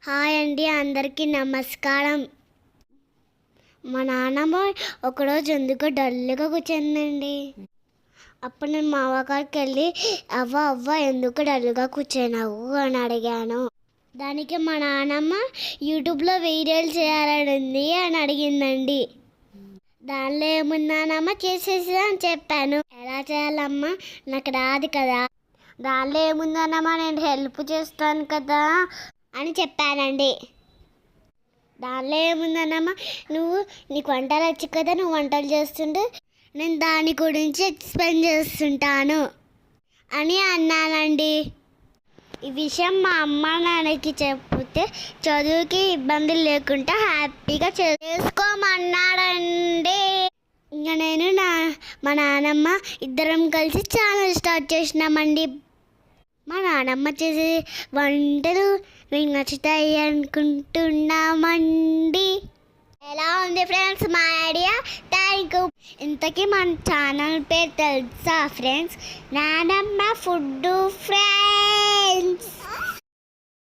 Hi అండి, అందరికీ నమస్కారం. మా నాన్నమ్మ ఒకరోజు ఎందుకో డల్గా కూర్చుందండి. అప్పుడు నేను మా అవ్వగారికి వెళ్ళి, అవ్వ అవ్వ ఎందుకు డల్గా కూర్చున్నావు అని అడిగాను. దానికి మా నాన్నమ్మ యూట్యూబ్లో వీడియోలు చేయాలని అని అడిగిందండి. దానిలో ఏముందానమ్మ చేసేసి అని చెప్పాను. ఎలా చేయాలమ్మా, నాకు రాదు కదా. దానిలో ఏముందన్నమ్మా, నేను హెల్ప్ చేస్తాను కదా అని చెప్పానండి. దానిలో ఏముందన్నమ్మా, నీకు వంటలు వచ్చు కదా, నువ్వు వంటలు చేస్తుంటే నేను దాని గురించి ఎక్స్ప్లెయిన్ చేస్తుంటాను అని అన్నానండి. ఈ విషయం మా అమ్మ నాన్నకి చెప్తే చదువుకి ఇబ్బంది లేకుండా హ్యాపీగా చేసుకోమన్నాడండి. ఇంకా నేను మా నాన్నమ్మ ఇద్దరం కలిసి ఛానల్ స్టార్ట్ చేసినామండి. మా నాన్నమ్మ చేసే వంటలు మీకు నచ్చుతాయి అనుకుంటున్నామండి. ఎలా ఉంది ఫ్రెండ్స్ మా ఐడియా? Thank you. ఇంతకీ మన ఛానల్ పేరు తెలుసా ఫ్రెండ్స్? నానమ్మ ఫుడ్ ఫ్రెండ్స్.